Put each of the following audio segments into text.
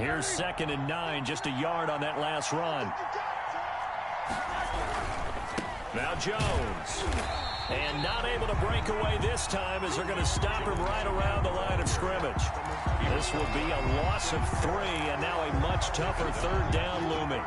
Here's 2nd and 9, just a yard on that last run. Now Jones. And not able to break away this time as they're going to stop him right around the line of scrimmage. This will be a loss of 3, and now a much tougher 3rd down looming.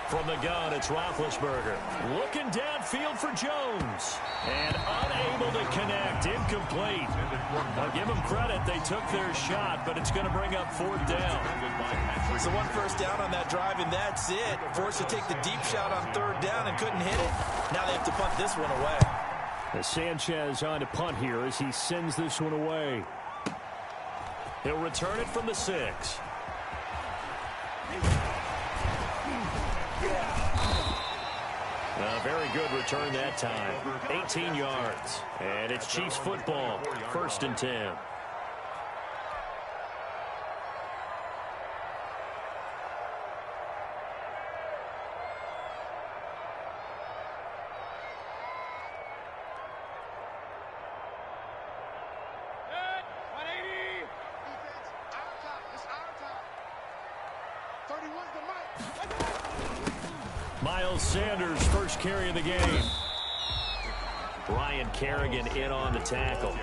From the gun, it's Roethlisberger. Looking downfield for Jones. And unable to connect. Incomplete. I'll give them credit. They took their shot, but it's going to bring up 4th down. So 1 first down on that drive, and that's it. Forced to take the deep shot on 3rd down and couldn't hit it. Now they have to punt this one away. As Sanchez on to punt here as he sends this one away. He'll return it from the 6. A very good return that time. 18 yards. And it's Chiefs football. 1st and 10. Miles Sanders, first carry of the game. Brian Kerrigan in on the tackle.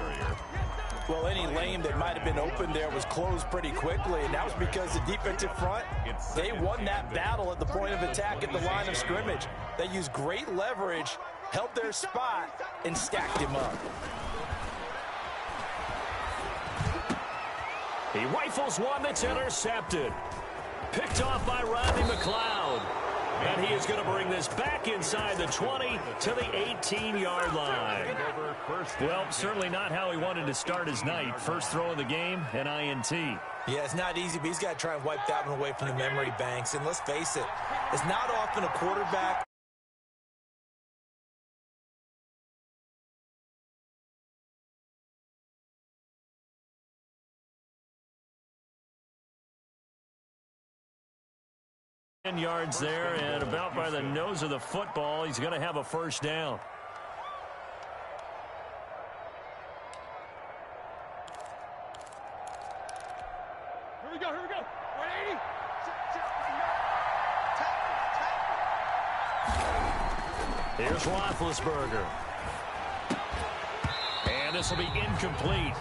Well, any lane that might have been open there was closed pretty quickly, and that was because the defensive front, they won that battle at the point of attack at the line of scrimmage. They used great leverage, held their spot, and stacked him up. He rifles one that's intercepted. Picked off by Rodney McLeod. And he is going to bring this back inside the 20 to the 18-yard line. Well, certainly not how he wanted to start his night. First throw of the game, an INT. Yeah, it's not easy, but he's got to try and wipe that one away from the memory banks. And let's face it, it's not often a quarterback yards there, and about by the nose of the football, he's going to have a first down. Here we go, here we go. 180. Here's Roethlisberger. And this will be incomplete.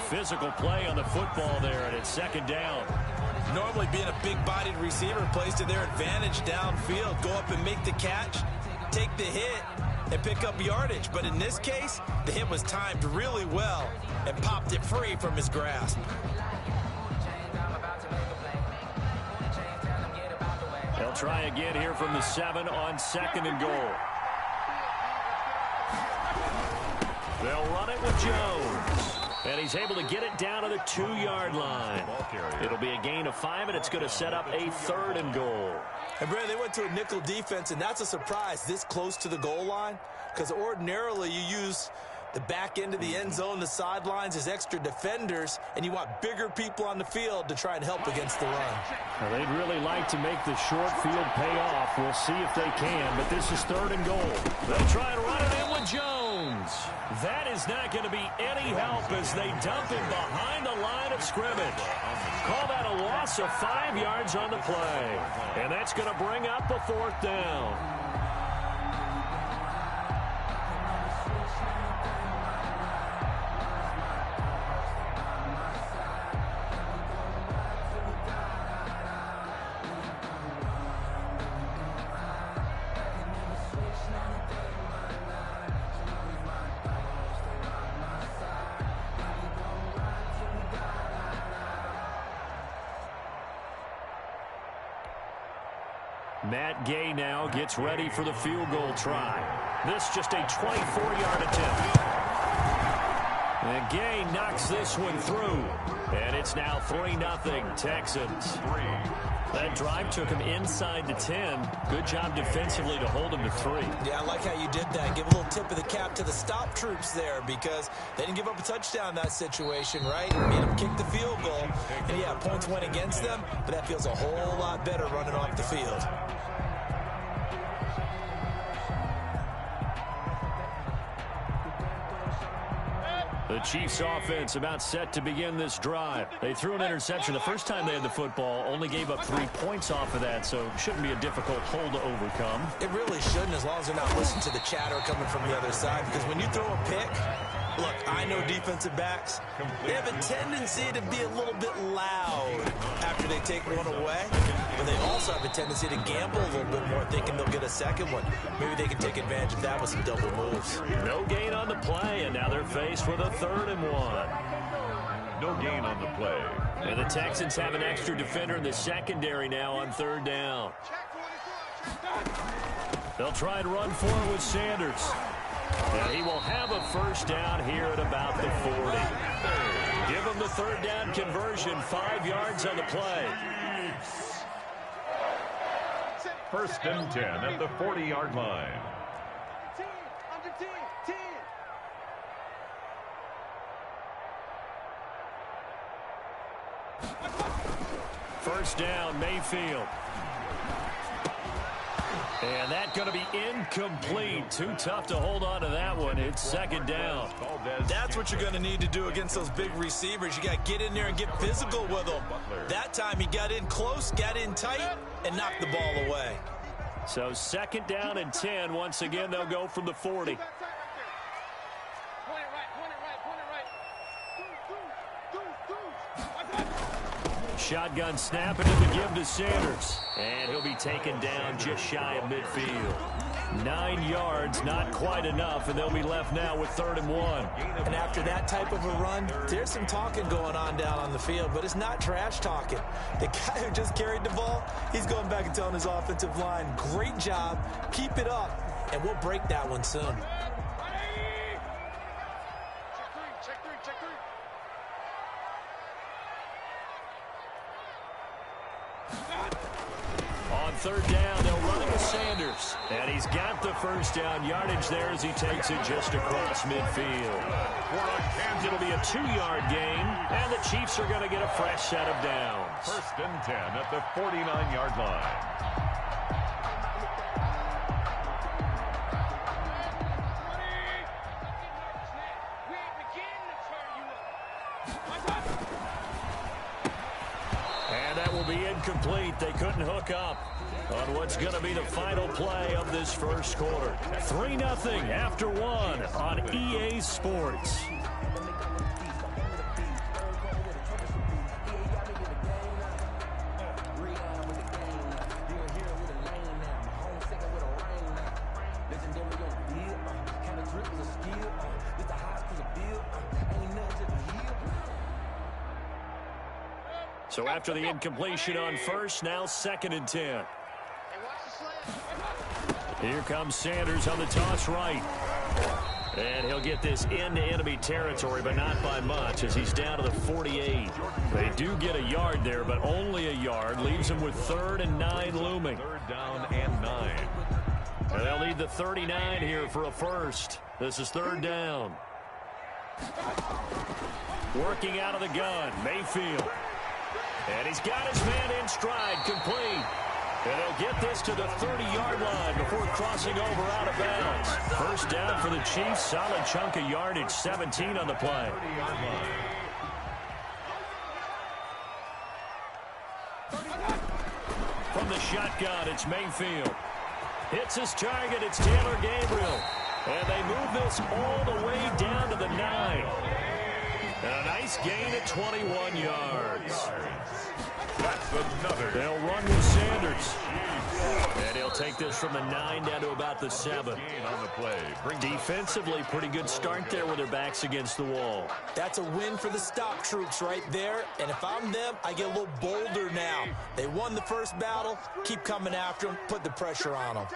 Physical play on the football there, and it's 2nd down. Normally being a big-bodied receiver plays to their advantage downfield. Go up and make the catch, take the hit, and pick up yardage. But in this case, the hit was timed really well and popped it free from his grasp. They'll try again here from the 7 on 2nd and goal. They'll run it with Jones. And he's able to get it down to the 2-yard line. It'll be a gain of 5, and it's going to set up a 3rd and goal. And, Brad, they went to a nickel defense, and that's a surprise this close to the goal line, because ordinarily you use the back end of the end zone, the sidelines as extra defenders, and you want bigger people on the field to try and help against the run. Now, they'd really like to make the short field pay off. We'll see if they can, but this is 3rd and goal. They'll try and run it in with Jones. That is not going to be any help as they dump him behind the line of scrimmage. Call that a loss of 5 yards on the play. And that's going to bring up a 4th down. Matt Gay now gets ready for the field goal try. This just a 24-yard attempt. And Gay knocks this one through. And it's now 3-0 Texans. That drive took him inside the 10. Good job defensively to hold him to 3. Yeah, I like how you did that. Give a little tip of the cap to the stop troops there because they didn't give up a touchdown in that situation, right? Made them kick the field goal. And, yeah, points went against them, but that feels a whole lot better running off the field. The Chiefs offense about set to begin this drive. They threw an interception the first time they had the football, only gave up 3 points off of that, so it shouldn't be a difficult hole to overcome. It really shouldn't, as long as they're not listening to the chatter coming from the other side, because when you throw a pick, look, I know defensive backs, they have a tendency to be a little bit loud after they take one away, but they also have a tendency to gamble a little bit more, thinking they'll get a second one. Maybe they can take advantage of that with some double moves. No gain on the play, and now they're faced with a 3rd and 1. No gain on the play. And the Texans have an extra defender in the secondary now on 3rd down. They'll try and run for it with Sanders. And he will have a 1st down here at about the 40. Give him the 3rd down conversion, 5 yards on the play. 1st and 10 at the 40-yard line. Under 10, 10. First down, Mayfield. And that's going to be incomplete. Too tough to hold on to that one. It's 2nd down. That's what you're going to need to do against those big receivers. You got to get in there and get physical with them. That time he got in close, got in tight, and knocked the ball away. So 2nd down and 10. Once again, they'll go from the 40. Shotgun snap, and the give to Sanders. And he'll be taken down just shy of midfield. 9 yards, not quite enough, and they'll be left now with 3rd and 1. And after that type of a run, there's some talking going on down on the field, but it's not trash talking. The guy who just carried the ball, he's going back and telling his offensive line, great job, keep it up, and we'll break that one soon. On 3rd down, they'll run it with Sanders. And he's got the 1st down yardage there as he takes it just across midfield. It'll be a 2-yard gain, and the Chiefs are going to get a fresh set of downs. 1st and 10 at the 49-yard line. Incomplete. They couldn't hook up on what's going to be the final play of this 1st quarter. 3-0 after 1 on EA Sports. So after the incompletion on 1st, now 2nd and 10. Here comes Sanders on the toss right. And he'll get this into enemy territory, but not by much as he's down to the 48. They do get a yard there, but only a yard. Leaves him with 3rd and 9 looming. 3rd down and 9. And they'll need the 39 here for a 1st. This is 3rd down. Working out of the gun, Mayfield. And he's got his man in stride, complete. And he'll get this to the 30-yard line before crossing over out of bounds. 1st down for the Chiefs, solid chunk of yardage, 17 on the play. 30-yard line. From the shotgun, it's Mayfield. Hits his target, it's Taylor Gabriel. And they move this all the way down to the 9. And a nice gain at 21 yards. That's another. They'll run with Sanders. And he'll take this from the 9 down to about the 7. On the play. Defensively, pretty good start there with their backs against the wall. That's a win for the stop troops right there. And if I'm them, I get a little bolder now. They won the 1st battle. Keep coming after them. Put the pressure on them.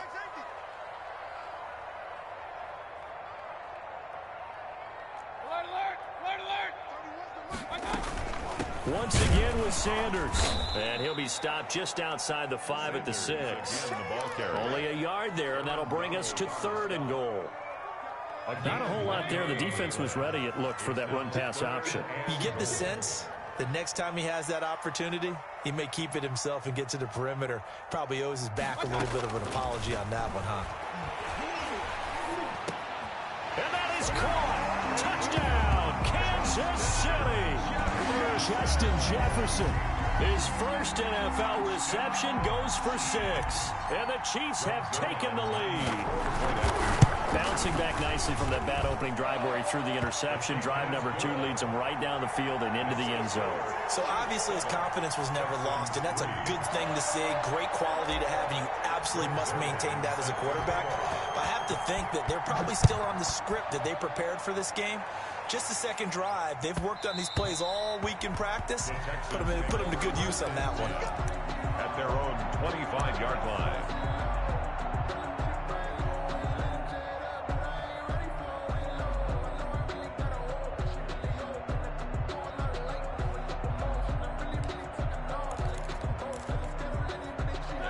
Once again with Sanders. And he'll be stopped just outside the 5 at the 6. Only a yard there, and that'll bring us to 3rd and goal. Not a whole lot there. The defense was ready, it looked, for that run-pass option. You get the sense that next time he has that opportunity, he may keep it himself and get to the perimeter. Probably owes his back a little bit of an apology on that one, huh? And that is caught. Touchdown, Kansas City. Justin Jefferson. His first NFL reception goes for 6. And the Chiefs have taken the lead. Bouncing back nicely from that bad opening drive where he threw the interception. Drive number 2 leads him right down the field and into the end zone. So obviously his confidence was never lost, and that's a good thing to see. Great quality to have, and you absolutely must maintain that as a quarterback. But I have to think that they're probably still on the script that they prepared for this game. Just the second drive. They've worked on these plays all week in practice. Put them to good use on that one. At their own 25-yard line.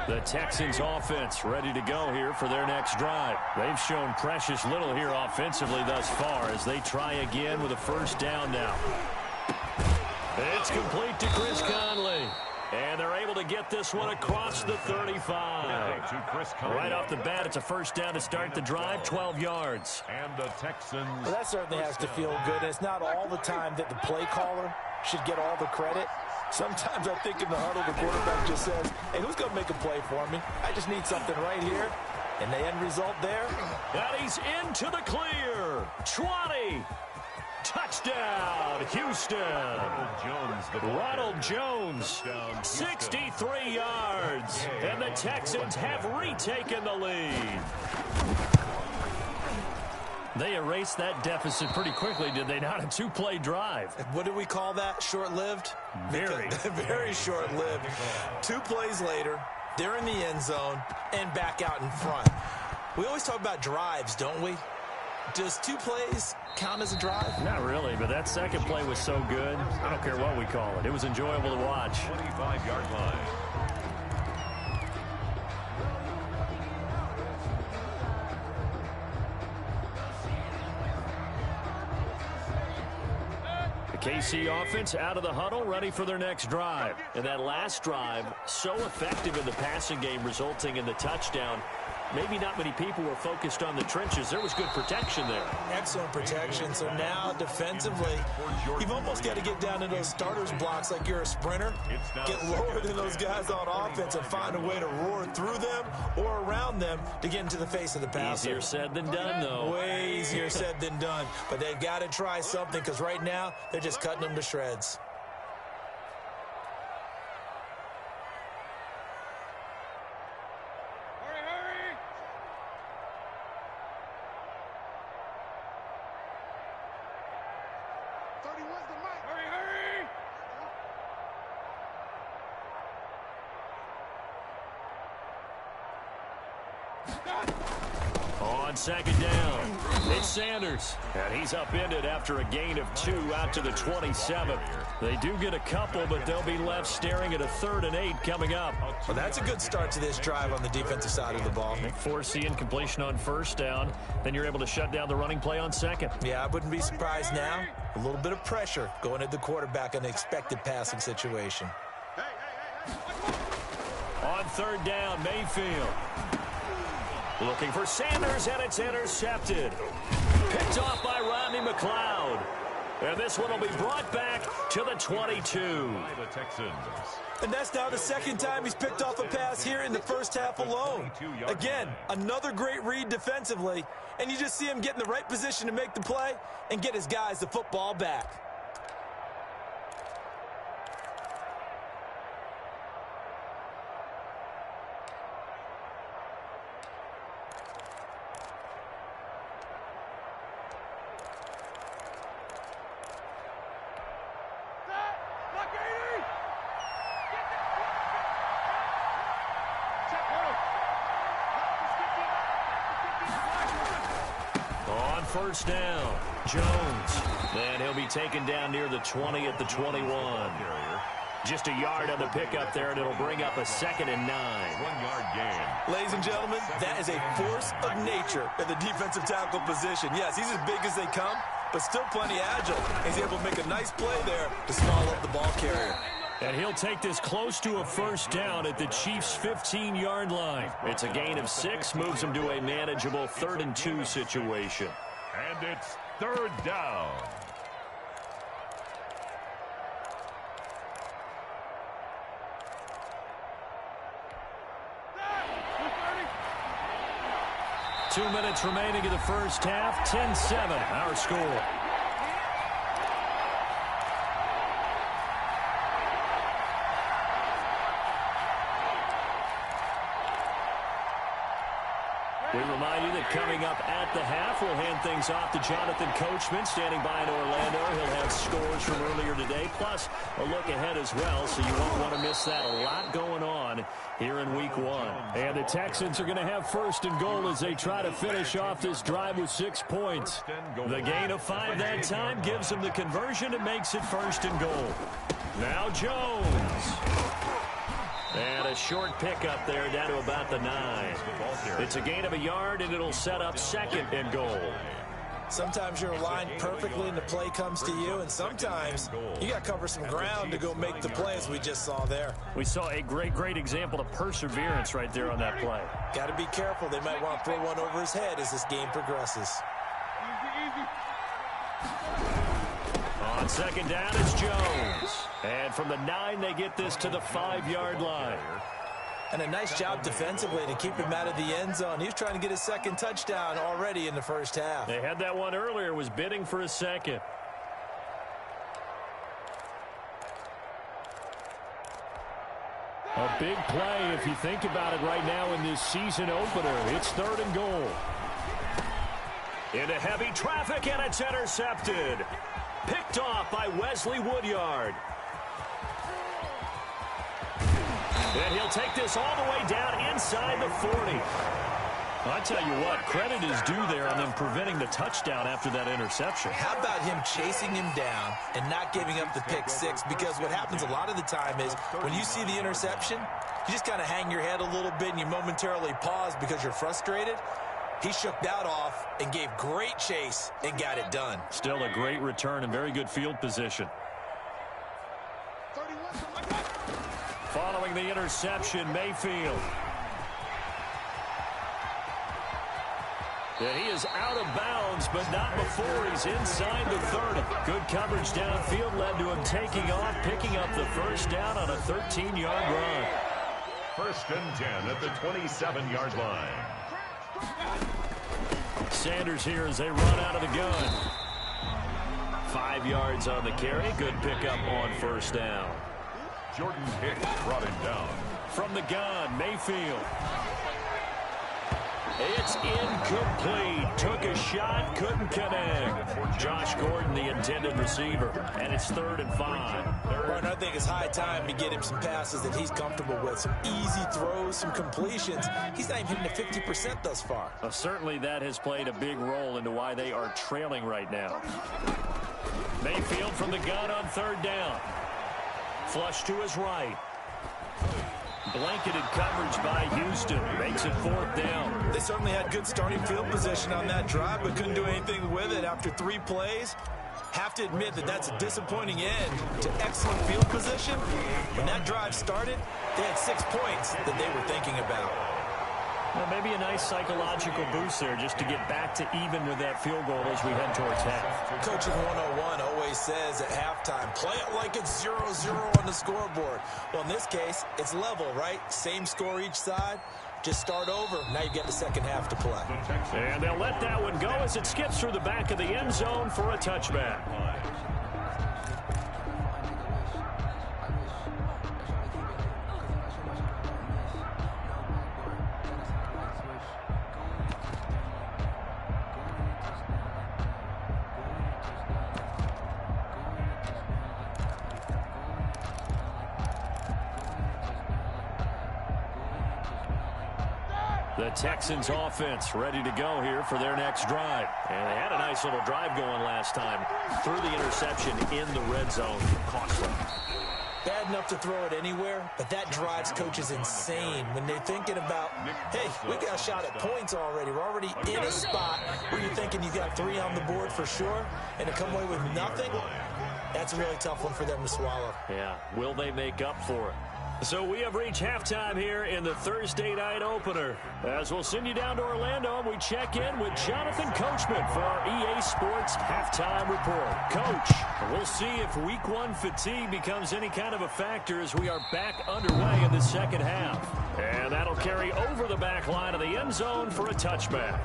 The Texans offense ready to go here for their next drive. They've shown precious little here offensively thus far as they try again with a first down now. It's complete to Chris Conley. And they're able to get this one across the 35. Right off the bat, it's a first down to start the drive, 12 yards. And the Texans. Well, that certainly has to feel good. And it's not all the time that the play caller should get all the credit. Sometimes I think in the huddle, the quarterback just says, hey, who's going to make a play for me? I just need something right here. And the end result there. And he's into the clear. 20. Touchdown, Houston. Ronald Jones, 63 yards. And the Texans have retaken the lead. They erased that deficit pretty quickly, did they not? A 2-play drive. What do we call that? Short-lived? Very. Very short-lived. 2 plays later, they're in the end zone and back out in front. We always talk about drives, don't we? Does 2 plays count as a drive? Not really, but that second play was so good. I don't care what we call it. It was enjoyable to watch. 25-yard line. KC offense out of the huddle, ready for their next drive. And that last drive, so effective in the passing game, resulting in the touchdown. Maybe not many people were focused on the trenches. There was good protection there. Excellent protection. So now defensively, you've almost got to get down to those starters blocks like you're a sprinter. Get lower than those guys on offense and find a way to roar through them or around them to get into the face of the passer. Easier said than done, though. Way easier said than done. But they've got to try something because right now they're just cutting them to shreds. On second down, it's Sanders. And he's upended after a gain of 2 out to the 27. They do get a couple, but they'll be left staring at a 3rd and 8 coming up. Well, that's a good start to this drive on the defensive side of the ball. Force incompletion on first down. Then you're able to shut down the running play on second. Yeah, I wouldn't be surprised now. A little bit of pressure going at the quarterback in the expected passing situation. On third down, Mayfield. Looking for Sanders, and it's intercepted. Picked off by Rodney McLeod. And this one will be brought back to the 22. And that's now the second time he's picked off a pass here in the first half alone. Again, another great read defensively. And you just see him get in the right position to make the play and get his guys the football back. First down, Jones. And he'll be taken down near the 20 at the 21. Just a yard on the pickup there, and it'll bring up a 2nd and 9. 1-yard gain. Ladies and gentlemen, that is a force of nature in the defensive tackle position. Yes, he's as big as they come, but still plenty agile. He's able to make a nice play there to swallow up the ball carrier. And he'll take this close to a 1st down at the Chiefs' 15-yard line. It's a gain of 6, moves them to a manageable 3rd and 2 situation. And it's 3rd down. Two minutes remaining in the first half. 10-7, our score. We remind you that coming up at the half, we'll hand things off to Jonathan Coachman, standing by in Orlando. He'll have scores from earlier today, plus a look ahead as well, so you won't want to miss that. A lot going on here in Week 1. And the Texans are going to have 1st and goal as they try to finish off this drive with 6 points. The gain of 5 that time gives them the conversion and makes it 1st and goal. Now Jones. And a short pickup there down to about the 9. It's a gain of a yard, and it'll set up 2nd and goal. Sometimes you're aligned perfectly and the play comes to you, and sometimes you got to cover some ground to go make the play, as we just saw there. We saw a great example of perseverance right there on that play. Got to be careful. They might want to throw one over his head as this game progresses. On 2nd down, it's Jones. And from the 9, they get this to the 5-yard line. And a nice job defensively to keep him out of the end zone. He was trying to get his 2nd touchdown already in the first half. They had that one earlier, was bidding for a 2nd. A big play if you think about it right now in this season opener. It's 3rd and goal. Into heavy traffic, and it's intercepted. Picked off by Wesley Woodyard. And he'll take this all the way down inside the 40. I tell you what, credit is due there on them preventing the touchdown after that interception. How about him chasing him down and not giving up the pick 6? Because what happens a lot of the time is when you see the interception, you just kind of hang your head a little bit and you momentarily pause because you're frustrated. He shook that off and gave great chase and got it done. Still a great return and very good field position. Following the interception, Mayfield. And he is out of bounds, but not before he's inside the 30. Good coverage downfield led to him taking off, picking up the 1st down on a 13-yard run. 1st and 10 at the 27-yard line. Sanders here as they run out of the gun. 5 yards on the carry. Good pickup on 1st down. Jordan Hicks brought him down. From the gun, Mayfield. It's incomplete. Took a shot, couldn't connect. Josh Gordon, the intended receiver. And it's 3rd and 5. Right, I think it's high time to get him some passes that he's comfortable with. Some easy throws, some completions. He's not even hitting the 50% thus far. Certainly that has played a big role into why they are trailing right now. Mayfield from the gun on 3rd down. Flush to his right. Blanketed coverage by Houston. Makes it 4th down. They certainly had good starting field position on that drive, but couldn't do anything with it after 3 plays. Have to admit that that's a disappointing end to excellent field position. When that drive started, they had 6 points that they were thinking about. Well, maybe a nice psychological boost there just to get back to even with that field goal as we head towards half. Coaching 101 always says at halftime, play it like it's 0-0 on the scoreboard. Well, in this case, it's level, right? Same score each side. Just start over. Now you get the second half to play. And they'll let that one go as it skips through the back of the end zone for a touchback. The Texans offense ready to go here for their next drive. And they had a nice little drive going last time. Threw the interception in the red zone. Costly. Bad enough to throw it anywhere, but that drives coaches insane when they're thinking about, hey, we got a shot at points already. We're already in a spot where you're thinking you got 3 on the board for sure, and to come away with nothing, that's a really tough one for them to swallow. Yeah, will they make up for it? So we have reached halftime here in the Thursday night opener. As we'll send you down to Orlando, we check in with Jonathan Coachman for our EA Sports Halftime Report. Coach, we'll see if Week 1 fatigue becomes any kind of a factor as we are back underway in the second half. And that'll carry over the back line of the end zone for a touchback.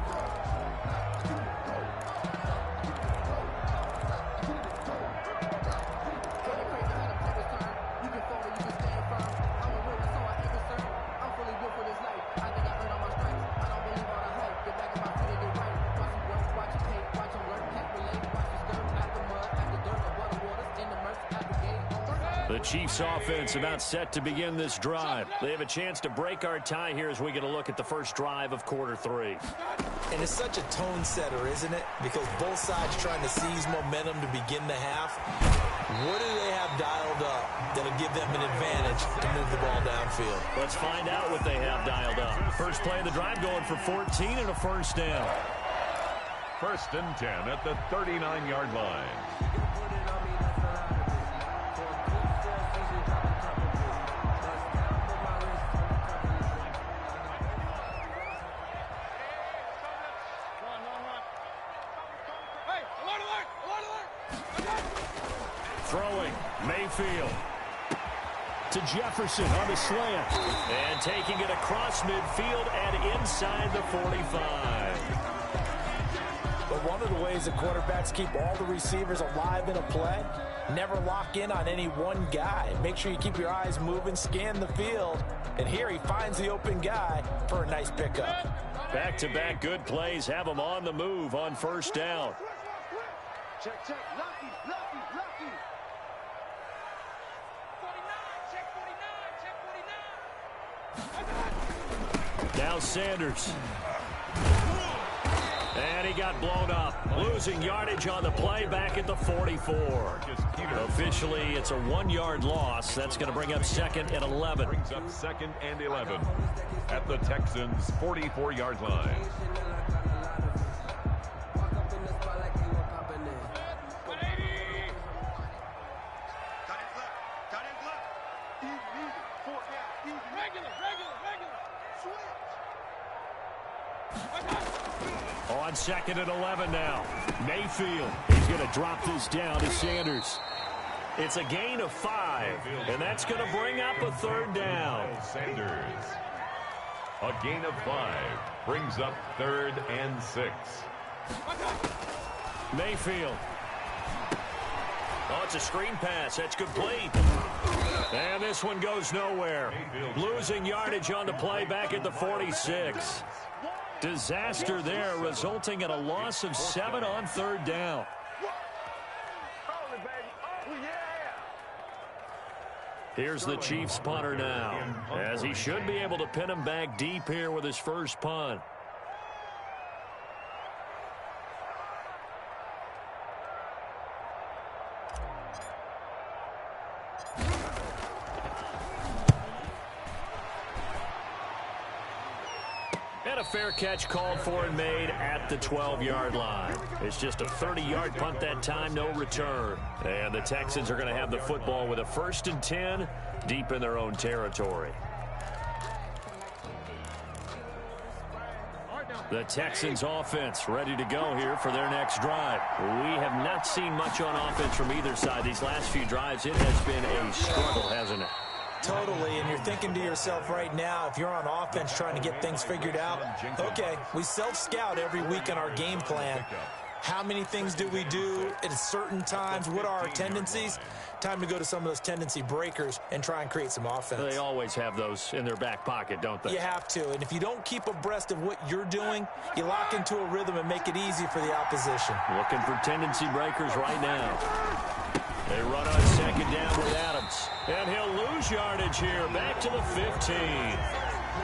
The Chiefs offense about set to begin this drive. They have a chance to break our tie here as we get a look at the first drive of quarter 3. And it's such a tone setter, isn't it? Because both sides trying to seize momentum to begin the half. What do they have dialed up that'll give them an advantage to move the ball downfield? Let's find out what they have dialed up. First play of the drive going for 14 and a first down. 1st and 10 at the 39-yard line. Throwing, Mayfield to Jefferson on the slant. And taking it across midfield and inside the 45. But one of the ways that quarterbacks keep all the receivers alive in a play, never lock in on any one guy. Make sure you keep your eyes moving, scan the field. And here he finds the open guy for a nice pickup. Back-to-back good plays have him on the move on first down. Check, check, lucky, lucky, lucky. 49, check 49, check 49. Now Sanders. And he got blown up. Losing yardage on the play back at the 44. Officially, it's a 1-yard loss. That's going to bring up 2nd and 11. Brings up 2nd and 11 at the Texans' 44-yard line. On 2nd and 11 now. Mayfield. He's going to drop this down to Sanders. It's a gain of 5, and that's going to bring up a 3rd down. Sanders. A gain of 5 brings up 3rd and 6. Mayfield. Oh, it's a screen pass. That's complete. And this one goes nowhere. Losing yardage on the play back at the 46. Disaster there, resulting in a loss of 7 on 3rd down. Here's the Chiefs punter now, as he should be able to pin him back deep here with his first punt. And a fair catch called for and made at the 12-yard line. It's just a 30-yard punt that time, no return. And the Texans are going to have the football with a 1st and 10 deep in their own territory. The Texans offense ready to go here for their next drive. We have not seen much on offense from either side. These last few drives, it has been a struggle, hasn't it? Totally, and you're thinking to yourself right now, if you're on offense trying to get things figured out, okay, we self-scout every week in our game plan. How many things do we do at certain times? What are our tendencies? Time to go to some of those tendency breakers and try and create some offense. They always have those in their back pocket, don't they? You have to, and if you don't keep abreast of what you're doing, you lock into a rhythm and make it easy for the opposition. Looking for tendency breakers right now. They run on 2nd down with Adams. And he'll lose yardage here, back to the 15.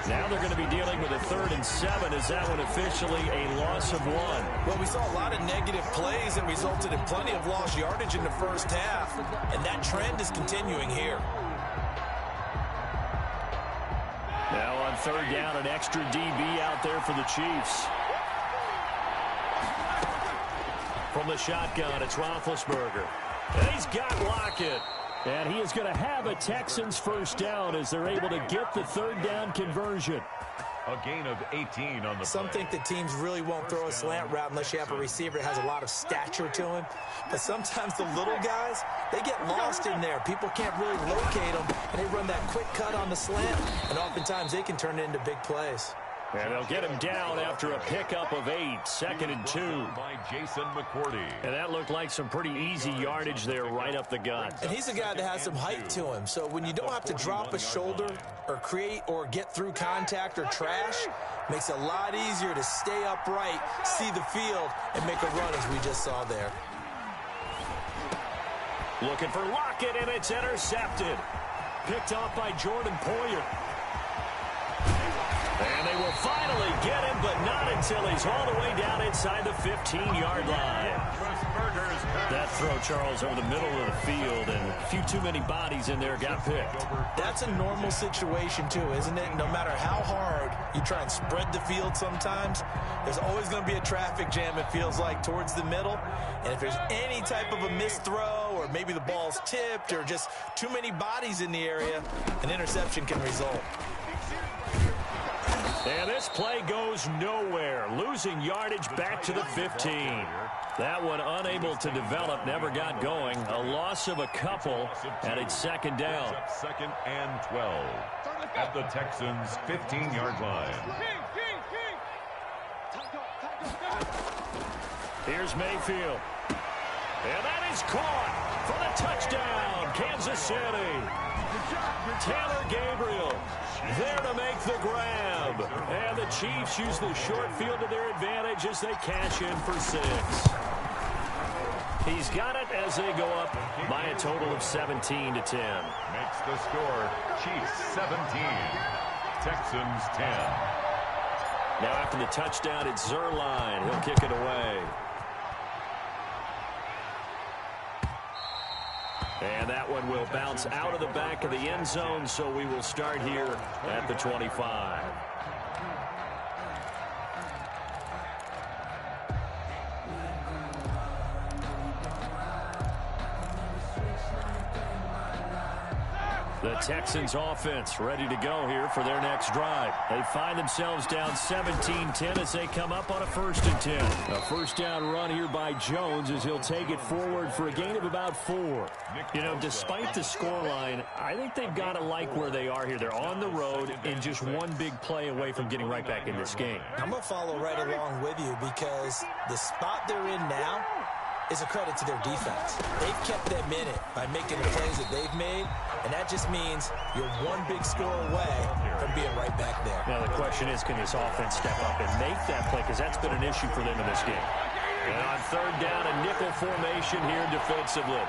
Now they're going to be dealing with a 3rd and 7. Is that one officially a loss of 1? Well, we saw a lot of negative plays that resulted in plenty of lost yardage in the first half, and that trend is continuing here. Now on 3rd down, an extra DB out there for the Chiefs. From the shotgun, it's Roethlisberger. And he's got Lockett. And he is going to have a Texans first down as they're able to get the 3rd down conversion. A gain of 18 on the Some play. think that teams really won't throw a slant route unless you have a receiver that has a lot of stature to him. But sometimes the little guys, they get lost in there. People can't really locate them, and they run that quick cut on the slant, and oftentimes they can turn it into big plays. And they'll get him down after a pickup of 8, 2nd and 2. By Jason McCourty. And that looked like some pretty easy yardage there right up the gut. And he's a guy that has some height to him. So when you don't have to drop a shoulder or create or get through contact or trash, makes it a lot easier to stay upright, see the field, and make a run as we just saw there. Looking for Lockett, and it's intercepted. Picked off by Jordan Poyer. And they will finally get him, but not until he's all the way down inside the 15-yard line. That throw, Charles, over the middle of the field, and a few too many bodies in there got picked. That's a normal situation, too, isn't it? No matter how hard you try and spread the field sometimes, there's always going to be a traffic jam, it feels like, towards the middle. And if there's any type of a missed throw, or maybe the ball's tipped, or just too many bodies in the area, an interception can result. And this play goes nowhere, losing yardage back to the 15. That one unable to develop, never got going. A loss of a couple, and it's 2nd down. 2nd and 12 at the Texans' 15-yard line. Here's Mayfield. And that is caught for the touchdown, Kansas City. Taylor Gabriel there to make the grab. And the Chiefs use the short field to their advantage as they cash in for 6. He's got it as they go up by a total of 17-10. Makes the score Chiefs 17, Texans 10. Now after the touchdown, it's Zerline. He'll kick it away. And that one will bounce out of the back of the end zone, so we will start here at the 25. The Texans offense ready to go here for their next drive. They find themselves down 17-10 as they come up on a 1st and 10. A first down run here by Jones as he'll take it forward for a gain of about 4. You know, despite the scoreline, I think they've got to like where they are here. They're on the road and just one big play away from getting right back in this game. I'm going to follow right along with you because the spot they're in now is a credit to their defense. They've kept them in it by making the plays that they've made, and that just means you're one big score away from being right back there. Now the question is, can this offense step up and make that play? Because that's been an issue for them in this game. And on 3rd down, a nickel formation here defensively.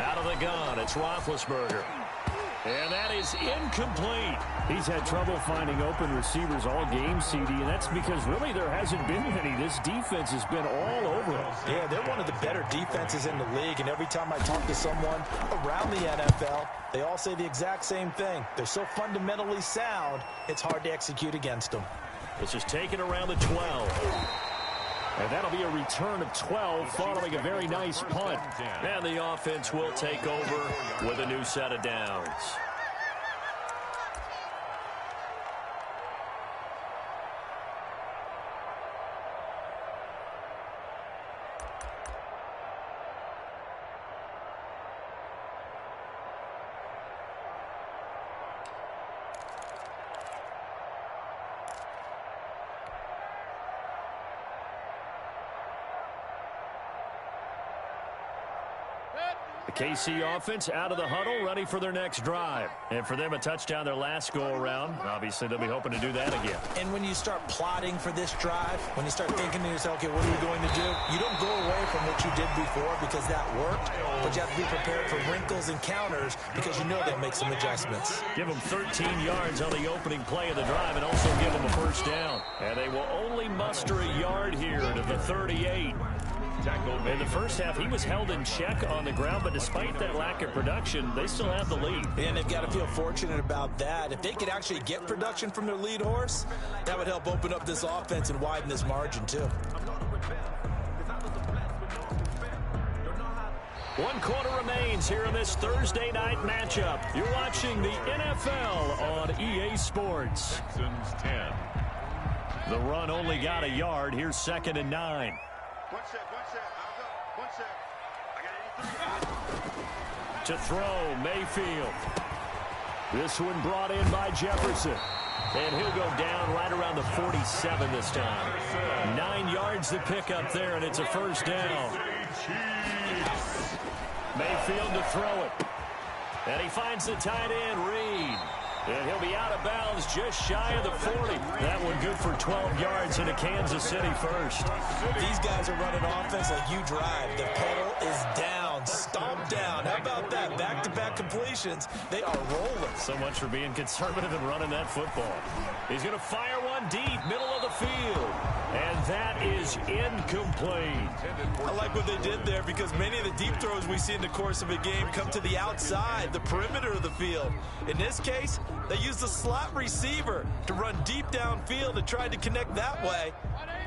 Out of the gun, it's Roethlisberger. And that is incomplete. He's had trouble finding open receivers all game, CD, and that's because really there hasn't been many. This defense has been all over them. Yeah, they're one of the better defenses in the league, and every time I talk to someone around the NFL, they all say the exact same thing. They're so fundamentally sound, it's hard to execute against them. This is taken around the 12. And that'll be a return of 12 following a very nice punt. And the offense will take over with a new set of downs. The KC offense out of the huddle, ready for their next drive. And for them, a touchdown their last go-around. Obviously, they'll be hoping to do that again. And when you start plotting for this drive, when you start thinking to yourself, okay, what are we going to do? You don't go away from what you did before because that worked, but you have to be prepared for wrinkles and counters because you know they'll make some adjustments. Give them 13 yards on the opening play of the drive and also give them a first down. And they will only muster a yard here to the 38. In the first half, he was held in check on the ground, but despite that lack of production, they still have the lead. And they've got to feel fortunate about that. If they could actually get production from their lead horse, that would help open up this offense and widen this margin, too. 1 quarter remains here in this Thursday night matchup. You're watching the NFL on EA Sports. Texans 10. The run only got a yard. Here's 2nd and 9. One set. I'll go. One set. I got 83. To throw, Mayfield. This one brought in by Jefferson. And he'll go down right around the 47 this time. 9 yards to pick up there, and it's a first down. Mayfield to throw it. And he finds the tight end, Reed. And he'll be out of bounds just shy of the 40. That one good for 12 yards into Kansas City first. These guys are running offense like you drive. The pedal is down, stomped down. How about that? Back-to-back completions. They are rolling. So much for being conservative and running that football. He's going to fire one deep, middle of the field. And that is incomplete. I like what they did there because many of the deep throws we see in the course of a game come to the outside, the perimeter of the field. In this case, they used the slot receiver to run deep downfield and tried to connect that way.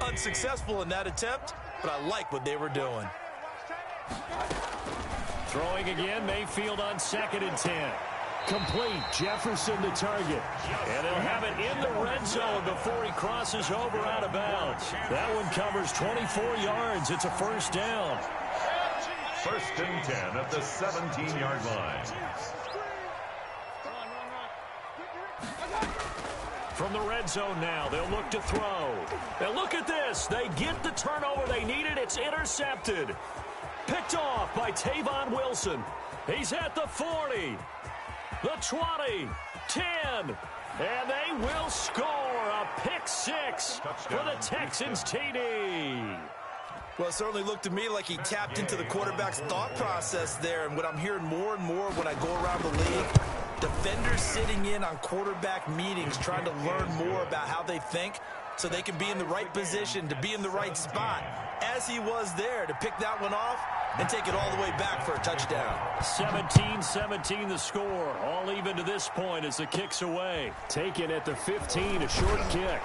Unsuccessful in that attempt, but I like what they were doing. Throwing again, Mayfield on 2nd and 10. Complete, Jefferson the target. And they'll have it in the red zone before he crosses over out of bounds. That one covers 24 yards. It's a first down. 1st and 10 at the 17-yard line. From the red zone now, they'll look to throw. And look at this. They get the turnover they needed. It's intercepted. Picked off by Tavon Wilson. He's at the 40. The 20, 10, and they will score a pick 6 for the Texans TD. Well, it certainly looked to me like he tapped into the quarterback's thought process there. And what I'm hearing more and more when I go around the league, defenders sitting in on quarterback meetings trying to learn more about how they think so they can be in the right position, to be in the right spot, as he was there to pick that one off and take it all the way back for a touchdown. 17-17 the score. All even to this point as the kick's away. Taken at the 15, a short kick.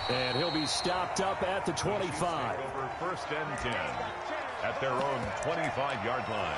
And he'll be stopped up at the 25. Over 1st and 10 at their own 25-yard line.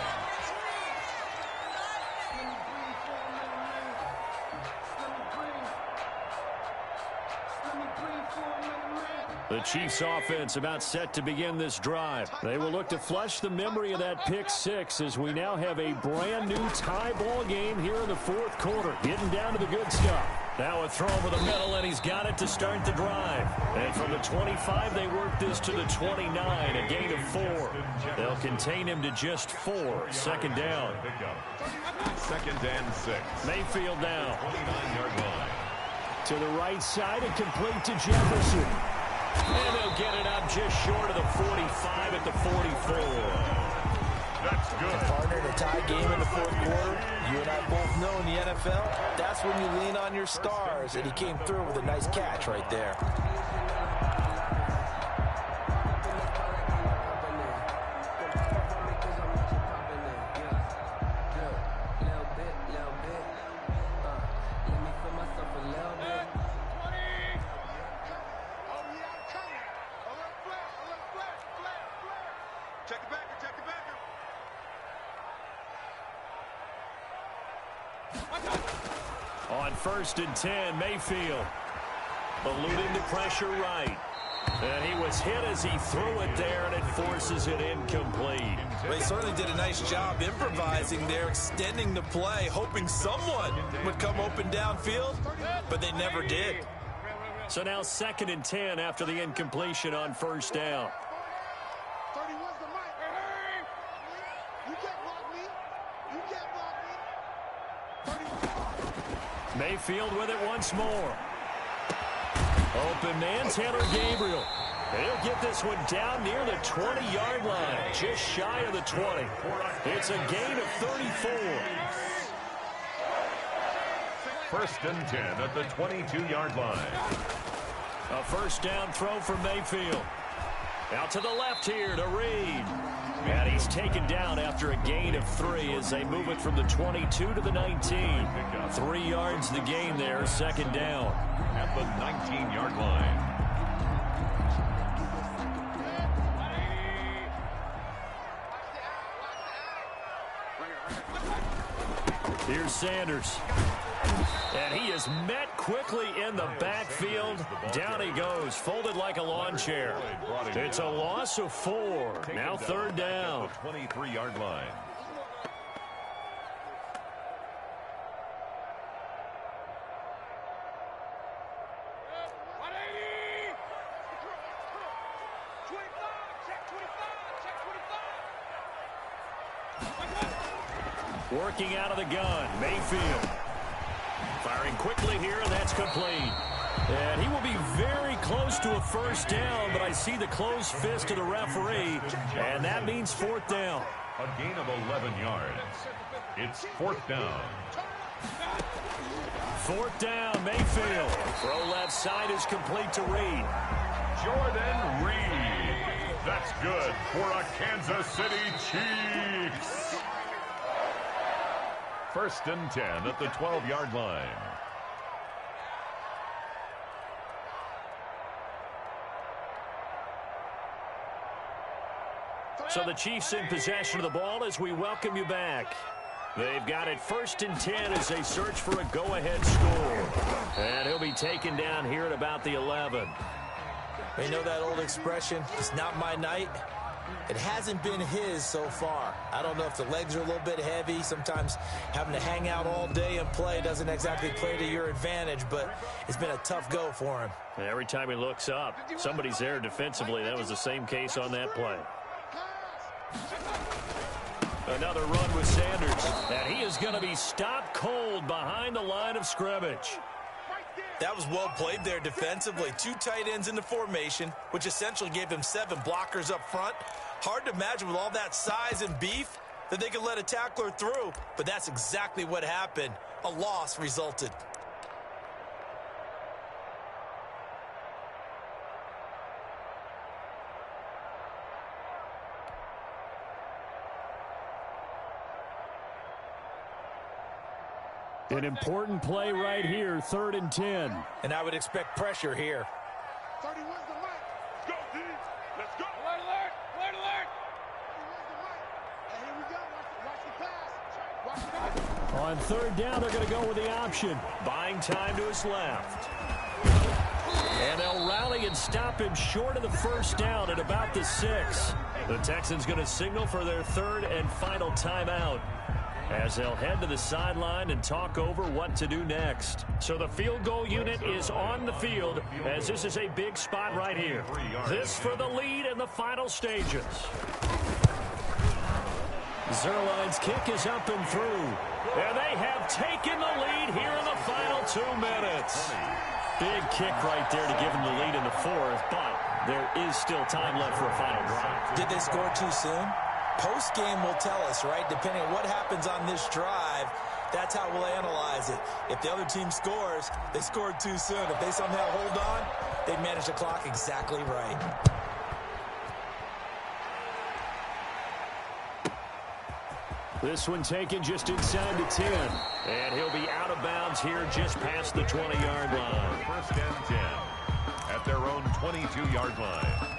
The Chiefs offense about set to begin this drive. They will look to flush the memory of that pick 6 as we now have a brand new tie ball game here in the 4th quarter. Getting down to the good stuff. Now a throw over the middle, and he's got it to start the drive. And from the 25, they work this to the 29, a gain of 4. They'll contain him to just 4. 2nd down. 2nd and 6. Mayfield now. 29-yard line. To the right side and complete to Jefferson. And they'll get it up just short of the 45 at the 44. That's good. Partner, in a tie game in the 4th quarter, you and I both know in the NFL, that's when you lean on your stars, and he came through with a nice catch right there. On 1st and 10, Mayfield alluding to pressure right. And he was hit as he threw it there, and it forces it incomplete. Well, he certainly did a nice job improvising there, extending the play, hoping someone would come open downfield, but they never did. So now 2nd and 10 after the incompletion on 1st down. 31's the mic. Hey! You can't block me. You can't block me. Mayfield with it once more. Open man, Tanner Gabriel. He'll get this one down near the 20-yard line, just shy of the 20. It's a gain of 34. First and 10 at the 22-yard line. A first down throw for Mayfield. Out to the left here to Reed. And he's taken down after a gain of 3 as they move it from the 22 to the 19. 3 yards the gain there, second down. At the 19-yard line. Here's Sanders. And he is met quickly in the backfield. Down he goes, folded like a lawn chair. It's a loss of 4. Now third down. 23-yard line. Working out of the gun, Mayfield. Firing quickly here, and that's complete. And he will be very close to a first down, but I see the closed fist of the referee, and that means fourth down. A gain of 11 yards. It's fourth down. Fourth down, Mayfield. Throw left side is complete to Reed. Jordan Reed. That's good for a Kansas City Chiefs. First and 10 at the 12-yard line. So the Chiefs in possession of the ball as we welcome you back. They've got it first and 10 as they search for a go-ahead score. And he'll be taken down here at about the 11. You know that old expression, it's not my night? It hasn't been his so far. I don't know if the legs are a little bit heavy. Sometimes having to hang out all day and play doesn't exactly play to your advantage, but it's been a tough go for him. Every time he looks up, somebody's there defensively. That was the same case on that play. Another run with Sanders, and he is going to be stopped cold behind the line of scrimmage. That was well played there defensively. 2 tight ends in the formation, which essentially gave him 7 blockers up front. Hard to imagine with all that size and beef that they could let a tackler through, but that's exactly what happened. A loss resulted. An important play right here, 3rd and 10. And I would expect pressure here. 31's the mic. Let's go, D. Let's go. Alert, alert. Alert, alert. 31's the mic. And here we go. Watch the pass. On 3rd down, they're going to go with the option. Buying time to his left. And they'll rally and stop him short of the first down at about the 6. The Texans going to signal for their 3rd and final timeout, as they'll head to the sideline and talk over what to do next. So the field goal unit is on the field, as this is a big spot right here. This for the lead in the final stages. Zerline's kick is up and through. And they have taken the lead here in the final 2 minutes. Big kick right there to give them the lead in the 4th, but there is still time left for a final drive. Did they score too soon? Post-game will tell us, right? Depending on what happens on this drive, that's how we'll analyze it. If the other team scores, they scored too soon. If they somehow hold on, they manage the clock exactly right. This one taken just inside the 10. And he'll be out of bounds here just past the 20-yard line. First and 10 at their own 22-yard line.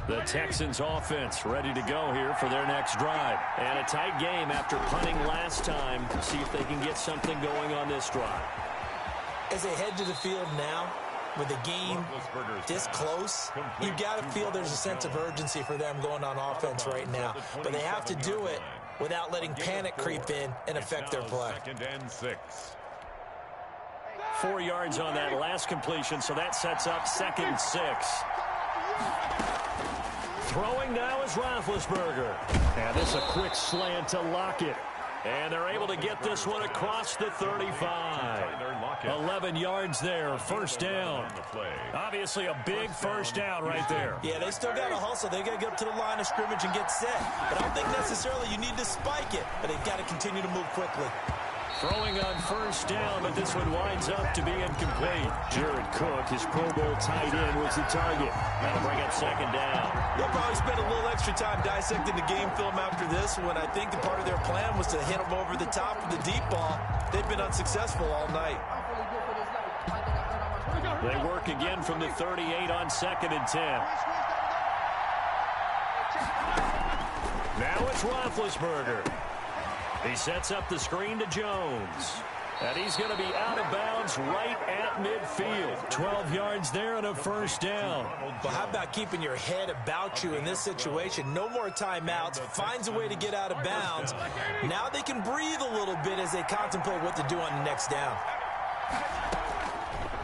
The Texans offense ready to go here for their next drive. And a tight game after punting last time. See if they can get something going on this drive. As they head to the field now, with the game this close, you've got to feel there's a sense of urgency for them going on offense right now. But they have to do it without letting panic creep in and affect their play. 2nd and 6. 4 yards on that last completion, so that sets up 2nd and 6. Throwing now is Roethlisberger. And this is a quick slant to Lockett. And they're able to get this one across the 35. 11 yards there, first down. Obviously a big first down right there. Yeah, they still got to hustle. They got to get up to the line of scrimmage and get set. But I don't think necessarily you need to spike it. But they've got to continue to move quickly. Throwing on first down, but this one winds up to be incomplete. Jared Cook, his Pro Bowl tight end, was the target. That'll bring up second down. They'll probably spend a little extra time dissecting the game film after this one. I think the part of their plan was to hit them over the top of the deep ball. They've been unsuccessful all night. They work again from the 38 on 2nd and 10. Now it's Roethlisberger. He sets up the screen to Jones. And he's going to be out of bounds right at midfield. 12 yards there and a first down. Well, how about keeping your head about you in this situation? No more timeouts. Finds a way to get out of bounds. Now they can breathe a little bit as they contemplate what to do on the next down.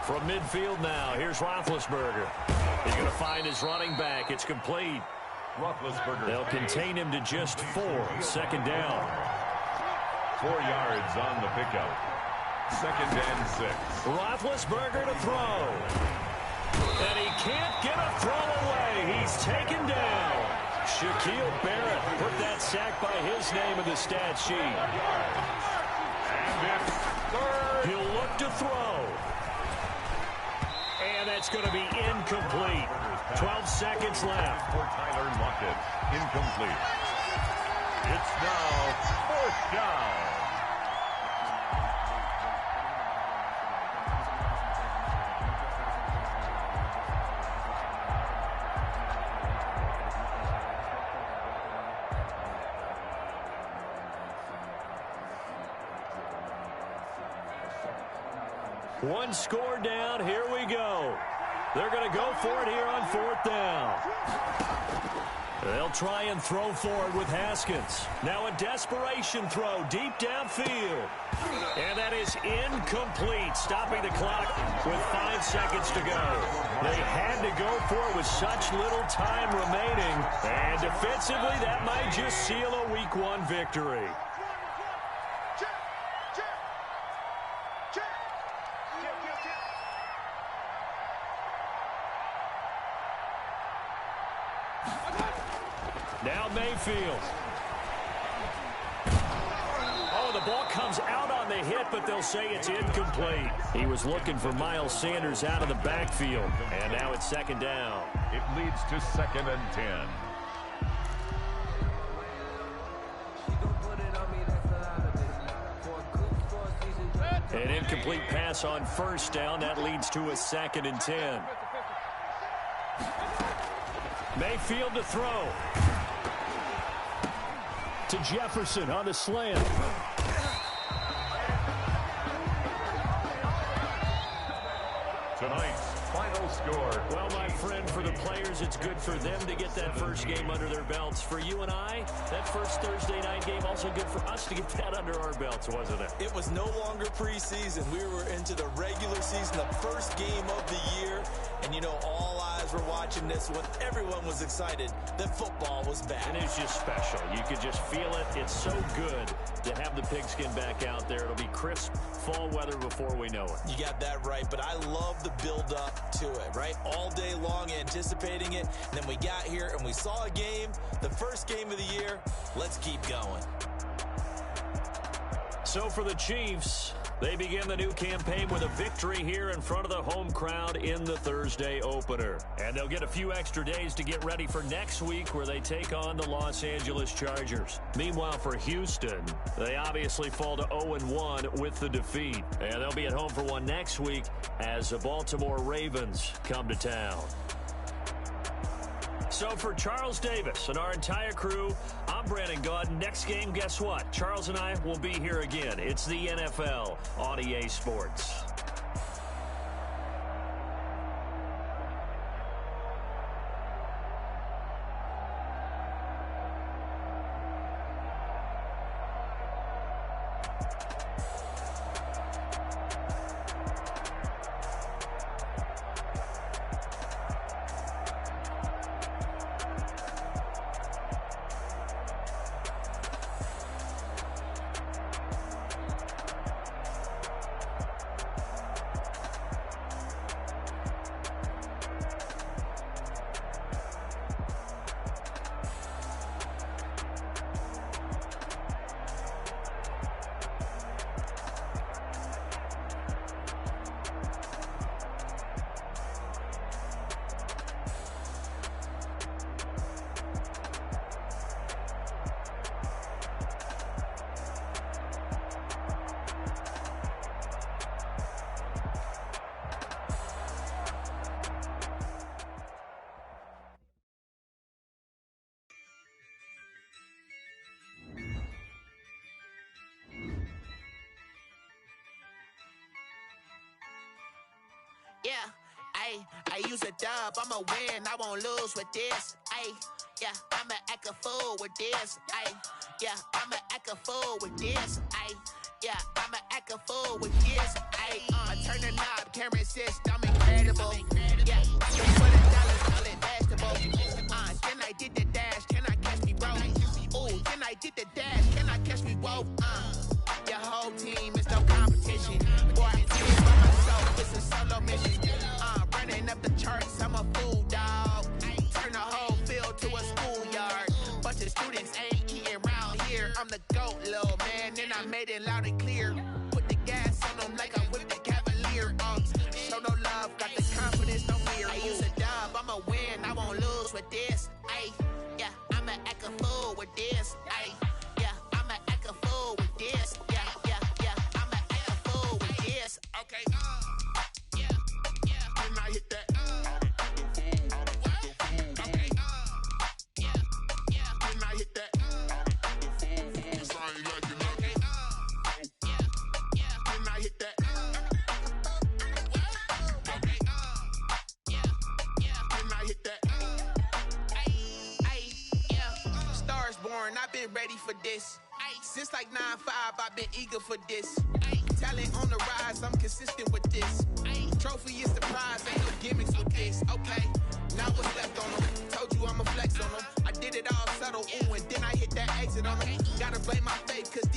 From midfield now, here's Roethlisberger. He's going to find his running back. It's complete. Roethlisberger. They'll contain him to just 4. Second down. 4 yards on the pickup. 2nd and 6. Roethlisberger to throw. And he can't get a throw away. He's taken down. Shaquille Barrett put that sack by his name in the stat sheet. And it's third. He'll look to throw. And that's going to be incomplete. 12 seconds left. For Tyler Lockett. Incomplete. It's now 4th down. One score down. Here we go. They're going to go for it here on 4th down. They'll try and throw forward with Haskins. Now a desperation throw deep downfield. And that is incomplete, stopping the clock with 5 seconds to go. They had to go for it with such little time remaining. And defensively, that might just seal a Week 1 victory. Now Mayfield. Oh, the ball comes out on the hit, but they'll say it's incomplete. He was looking for Miles Sanders out of the backfield. And now it's 2nd down. It leads to 2nd and 10. An incomplete pass on 1st down. That leads to a 2nd and 10. Mayfield to throw. To Jefferson on the slant. Tonight's final score. Well, my friend, for the players, it's good for them to get that first game under their belts. For you and I, that first Thursday night game, also good for us to get that under our belts, wasn't it? It was no longer preseason. We were into the regular season, the first game of the year. And, you know, all eyes were watching this when everyone was excited that football was back. And it's just special. You could just feel it. It's so good to have the pigskin back out there. It'll be crisp fall weather before we know it. You got that right, but I love the build-up to it, right? All day long anticipating it. And then we got here and we saw a game, the first game of the year. Let's keep going. So for the Chiefs, they begin the new campaign with a victory here in front of the home crowd in the Thursday opener. And they'll get a few extra days to get ready for next week where they take on the Los Angeles Chargers. Meanwhile, for Houston, they obviously fall to 0-1 with the defeat. And they'll be at home for one next week as the Baltimore Ravens come to town. So for Charles Davis and our entire crew, I'm Brandon Gaudin. Next game, guess what? Charles and I will be here again. It's the NFL on EA Sports. Ayy, I use a dub, I'ma win, I won't lose with this. Ayy, yeah, I'ma act a fool with this. Ayy, yeah, I'ma act a fool with this. Ayy, yeah, I'ma act a fool with this. Ayy, I turn the knob, camera assist, I'm incredible. Yeah, for the dollars, call it vegetable. Then I did the dash, can I catch me, bro? Ooh, then I did the dash, can I catch me, whoa? Your whole team is no competition. Boy, I did it by myself, it's a solo mission. Running up the charts, I'm a fool, dog. Turn the whole field to a schoolyard. Bunch of students ain't eating round here. I'm the GOAT, little man, and I made it loud and clear. Put the gas on them like I whipped the Cavalier. Show no love, got the confidence, no fear. I use a dub, I'ma win, I won't lose with this. Ayy, yeah, I'ma act a fool with this. Ayy, yeah, I'ma act a fool with this. Yeah, yeah, yeah, I'ma act a fool with this. Okay, yeah, yeah, when I hit that. Okay, yeah, yeah, when I hit that. I've been ready for this. Since like 9-5, I've been eager for this. Talent on the rise, I'm consistent with this. Trophy is the prize, ain't no gimmicks with this. Okay, now what's left on them? Told you I'ma flex on them. I did it all subtle, ooh, and then I hit that exit on them. Gotta blame my fate, cause